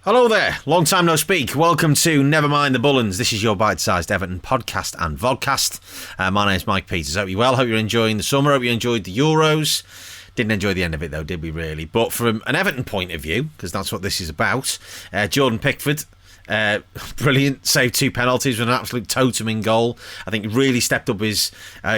Hello there, long time no speak. Welcome to Never Mind the Bullens. This is your bite-sized Everton podcast and vodcast. My name's Mike Peters. Hope you're well. Hope you're enjoying the summer. Hope you enjoyed the Euros. Didn't enjoy the end of it though, did we really? But from an Everton point of view, because that's what this is about, Jordan Pickford, brilliant, saved 2 penalties with an absolute totem goal. I think really stepped up his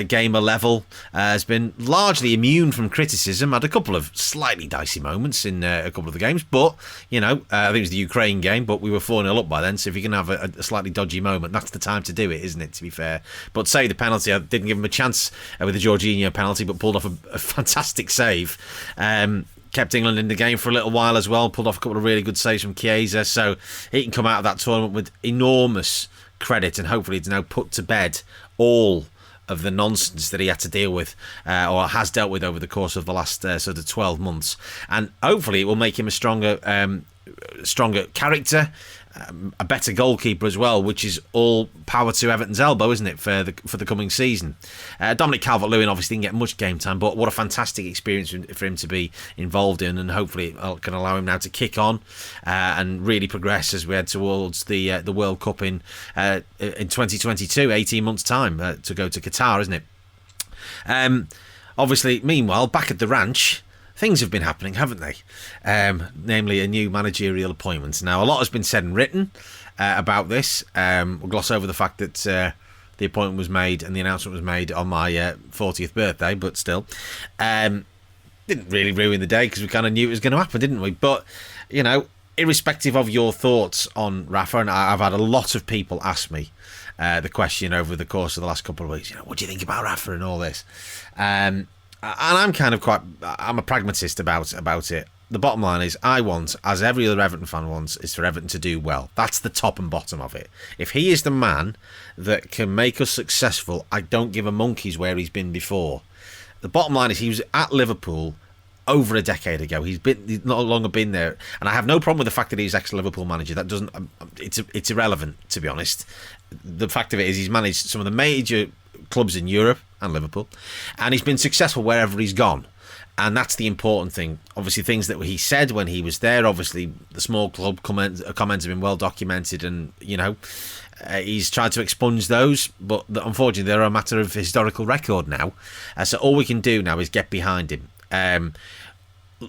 game a level. Has been largely immune from criticism. Had a couple of slightly dicey moments in a couple of the games, but I think it was the Ukraine game, but we were 4-0 up by then, so if you can have a slightly dodgy moment, that's the time to do it, isn't it, to be fair? But saved the penalty. I didn't give him a chance with the Jorginho penalty, but pulled off a fantastic save. Kept England in the game for a little while as well. Pulled off a couple of really good saves from Chiesa. So he can come out of that tournament with enormous credit, and hopefully it's now put to bed all of the nonsense that he had to deal with or has dealt with over the course of the last sort of 12 months. And hopefully it will make him a stronger character, a better goalkeeper as well, which is all power to Everton's elbow, isn't it, for the coming season. Dominic Calvert-Lewin obviously didn't get much game time, but what a fantastic experience for him to be involved in, and hopefully it can allow him now to kick on and really progress as we head towards the World Cup in 2022, 18 months' time, to go to Qatar, isn't it? Obviously, meanwhile, back at the ranch, things have been happening, haven't they? Namely, a new managerial appointment. Now, a lot has been said and written about this. We'll gloss over the fact that the appointment was made and the announcement was made on my 40th birthday, but still. Didn't really ruin the day because we kind of knew it was going to happen, didn't we? But, irrespective of your thoughts on Rafa, and I've had a lot of people ask me the question over the course of the last couple of weeks, what do you think about Rafa and all this? And I'm I'm a pragmatist about it. The bottom line is, I want, as every other Everton fan wants, is for Everton to do well. That's the top and bottom of it. If he is the man that can make us successful, I don't give a monkey's where he's been before. The bottom line is, he was at Liverpool over a decade ago. He's no longer been there, and I have no problem with the fact that he's ex-Liverpool manager. That doesn't. It's irrelevant, to be honest. The fact of it is, he's managed some of the major clubs in Europe and Liverpool, and he's been successful wherever he's gone, and that's the important thing. Obviously, things that he said when he was there, obviously the small club comments have been well documented, and he's tried to expunge those, but unfortunately they're a matter of historical record now. So all we can do now is get behind him.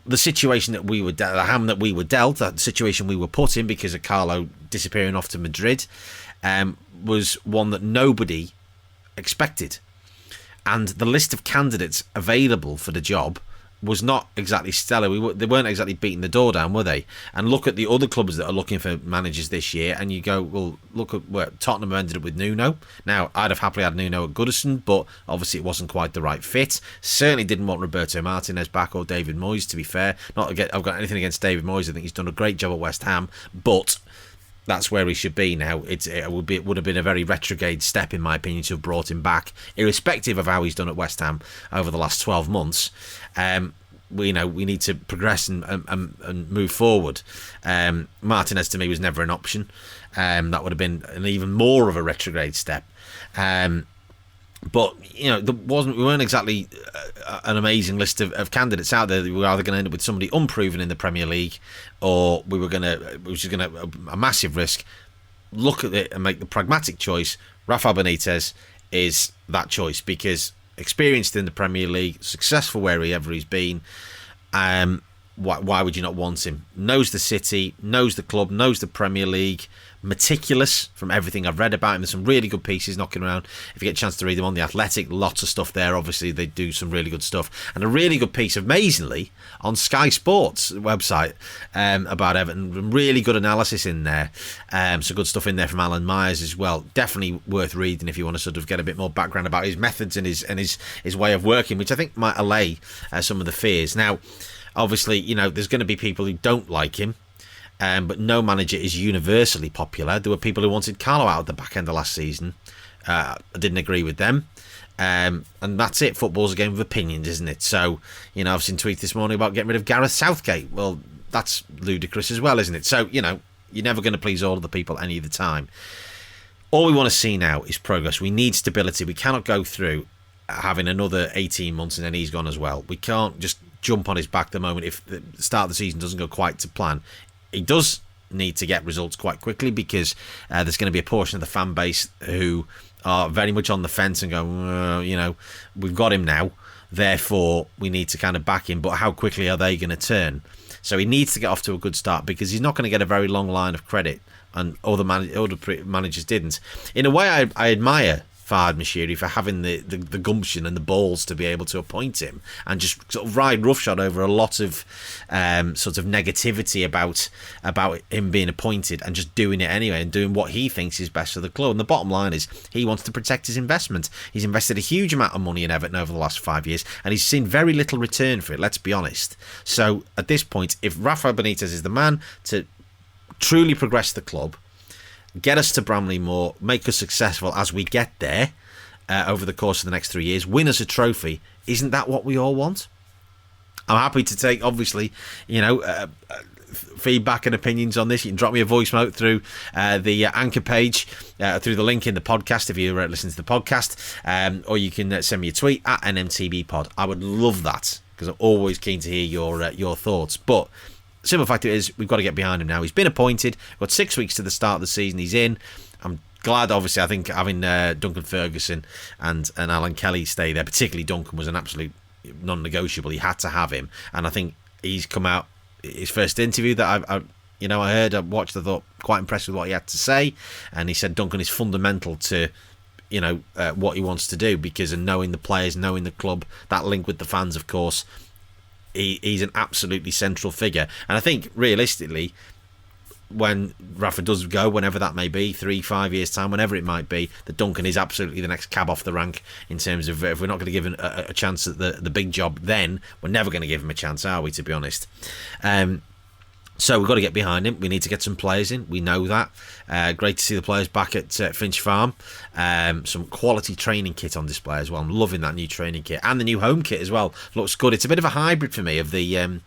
The situation that we were the hand that we were dealt, that situation we were put in because of Carlo disappearing off to Madrid, was one that nobody expected, and the list of candidates available for the job was not exactly stellar. They weren't exactly beating the door down, were they? And look at the other clubs that are looking for managers this year, and you go, well, look at where Tottenham ended up with Nuno. Now, I'd have happily had Nuno at Goodison, but obviously it wasn't quite the right fit. Certainly didn't want Roberto Martinez back, or David Moyes, to be fair. I've got anything against David Moyes. I think he's done a great job at West Ham, but that's where he should be now. It would have been a very retrograde step, in my opinion, to have brought him back, irrespective of how he's done at West Ham over the last 12 months. We need to progress and move forward. Martinez, to me, was never an option. That would have been an even more of a retrograde step. But we weren't exactly an amazing list of candidates out there. We were either going to end up with somebody unproven in the Premier League, or we were just going to a massive risk. Look at it and make the pragmatic choice. Rafa Benitez is that choice, because experienced in the Premier League, successful wherever he's been. Why would you not want him? Knows the city, knows the club, knows the Premier League. Meticulous from everything I've read about him. There's some really good pieces knocking around. If you get a chance to read them on The Athletic, lots of stuff there. Obviously, they do some really good stuff. And a really good piece, amazingly, on Sky Sports website about Everton. Really good analysis in there. Some good stuff in there from Alan Myers as well. Definitely worth reading if you want to sort of get a bit more background about his methods and his way of working, which I think might allay some of the fears. Now, obviously, there's going to be people who don't like him. But no manager is universally popular. There were people who wanted Carlo out at the back end of last season. I didn't agree with them. And that's it. Football's a game of opinions, isn't it? So, I've seen tweets this morning about getting rid of Gareth Southgate. Well, that's ludicrous as well, isn't it? So, you're never going to please all of the people any of the time. All we want to see now is progress. We need stability. We cannot go through having another 18 months and then he's gone as well. We can't just jump on his back the moment if the start of the season doesn't go quite to plan. He does need to get results quite quickly, because there's going to be a portion of the fan base who are very much on the fence and go, we've got him now, therefore we need to kind of back him. But how quickly are they going to turn? So he needs to get off to a good start, because he's not going to get a very long line of credit, and other managers didn't. In a way, I admire Farhad Moshiri for having the gumption and the balls to be able to appoint him and just sort of ride roughshod over a lot of sort of negativity about him being appointed, and just doing it anyway and doing what he thinks is best for the club. And the bottom line is he wants to protect his investment. He's invested a huge amount of money in Everton over the last 5 years, and he's seen very little return for it, let's be honest. So at this point, if Rafa Benitez is the man to truly progress the club, get us to Bramley-Moore, make us successful as we get there over the course of the next 3 years, win us a trophy, isn't that what we all want? I'm happy to take, obviously, feedback and opinions on this. You can drop me a voice note through the Anchor page, through the link in the podcast if you're listening to the podcast, or you can send me a tweet at NMTBpod. I would love that, because I'm always keen to hear your thoughts. But simple fact is, we've got to get behind him now. He's been appointed. We've got 6 weeks to the start of the season. He's in. I'm glad, obviously. I think having Duncan Ferguson and Alan Kelly stay there, particularly Duncan, was an absolute non-negotiable. He had to have him. And I think he's come out, his first interview that I heard, I watched, I thought quite impressed with what he had to say. And he said Duncan is fundamental to what he wants to do, because of knowing the players, knowing the club, that link with the fans, of course. He's an absolutely central figure. And I think, realistically, when Rafa does go, whenever that may be, 3-5 years' time, whenever it might be, that Duncan is absolutely the next cab off the rank, in terms of, if we're not going to give him a chance at the big job, then we're never going to give him a chance, are we, to be honest? So we've got to get behind him. We need to get some players in. We know that. Great to see the players back at Finch Farm. Some quality training kit on display as well. I'm loving that new training kit, and the new home kit as well. Looks good. It's a bit of a hybrid for me of the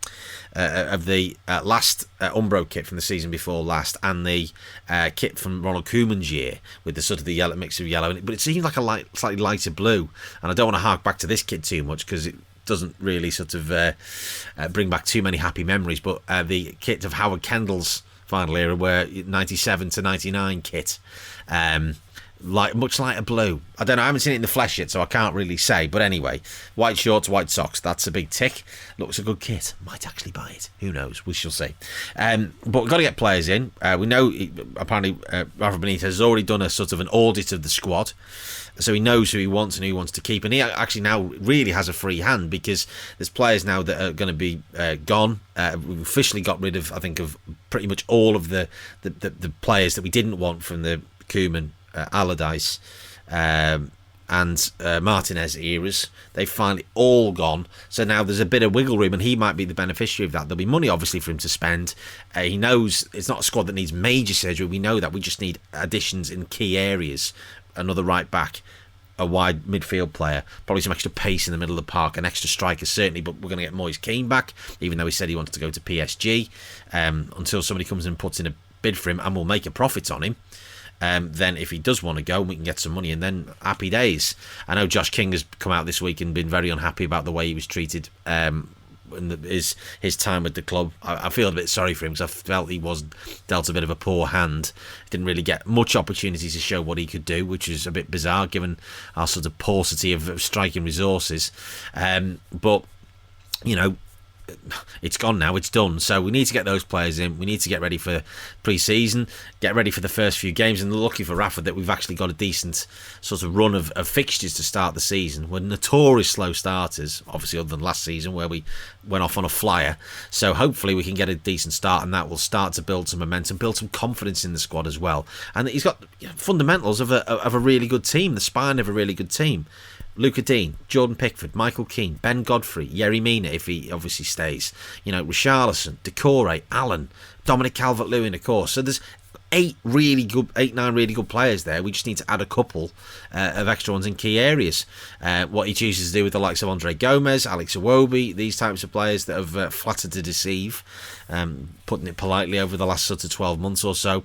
last Umbro kit from the season before last, and the kit from Ronald Koeman's year, with the sort of the yellow mix of yellow in it. But it seems like a slightly lighter blue, and I don't want to hark back to this kit too much, because it doesn't really sort of bring back too many happy memories. But the kit of Howard Kendall's final era, where 97 to 99 kit, much lighter blue. I don't know, I haven't seen it in the flesh yet, so I can't really say. But anyway, white shorts, white socks, that's a big tick. Looks a good kit. Might actually buy it. Who knows? We shall see. But we've got to get players in. We know, apparently, Rafa Benitez has already done a sort of an audit of the squad, so he knows who he wants and who he wants to keep. And he actually now really has a free hand, because there's players now that are going to be gone. We've officially got rid of, I think, of pretty much all of the players that we didn't want from the Koeman, Allardyce, and Martinez eras. They've finally all gone. So now there's a bit of wiggle room, and he might be the beneficiary of that. There'll be money, obviously, for him to spend. He knows it's not a squad that needs major surgery. We know that. We just need additions in key areas. Another right back, a wide midfield player, probably some extra pace in the middle of the park, an extra striker certainly, but we're going to get Moise Keane back, even though he said he wanted to go to PSG, until somebody comes and puts in a bid for him, and we'll make a profit on him. Then if he does want to go, we can get some money, and then happy days. I know Josh King has come out this week and been very unhappy about the way he was treated in his time with the club. I feel a bit sorry for him, because I felt he was dealt a bit of a poor hand. Didn't really get much opportunity to show what he could do, which is a bit bizarre given our sort of paucity of striking resources. But it's gone now, it's done. So we need to get those players in. We need to get ready for pre-season, get ready for the first few games. And lucky for Rafa that we've actually got a decent sort of run of fixtures to start the season. We're notorious slow starters, obviously, other than last season where we went off on a flyer. So hopefully we can get a decent start, and that will start to build some momentum, build some confidence in the squad as well. And he's got fundamentals of a really good team, the spine of a really good team. Luca Dean, Jordan Pickford, Michael Keane, Ben Godfrey, Yerry Mina, if he obviously stays, Richarlison, Decore, Allen, Dominic Calvert-Lewin, of course. So there's 9 really good players there. We just need to add a couple of extra ones in key areas. What he chooses to do with the likes of Andre Gomez, Alex Iwobi, these types of players that have flattered to deceive, putting it politely, over the last sort of 12 months or so.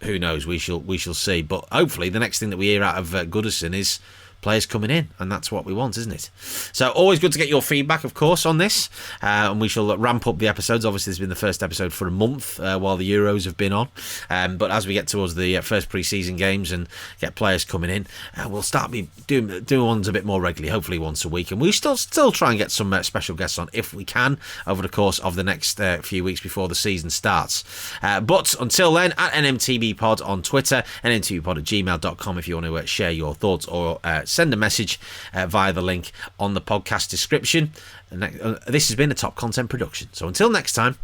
Who knows? We shall see. But hopefully the next thing that we hear out of Goodison is players coming in, and that's what we want, isn't it? So always good to get your feedback, of course, on this, and we shall ramp up the episodes. Obviously, this has been the first episode for a month while the Euros have been on, but as we get towards the first pre-season games and get players coming in, we'll start doing ones a bit more regularly, hopefully once a week, and we still try and get some special guests on if we can over the course of the next few weeks before the season starts. But until then, at NMTB Pod on Twitter, nmtbpod@gmail.com if you want to share your thoughts or send a message via the link on the podcast description. And this has been a Top Content production. So until next time,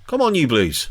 come on, you Blues.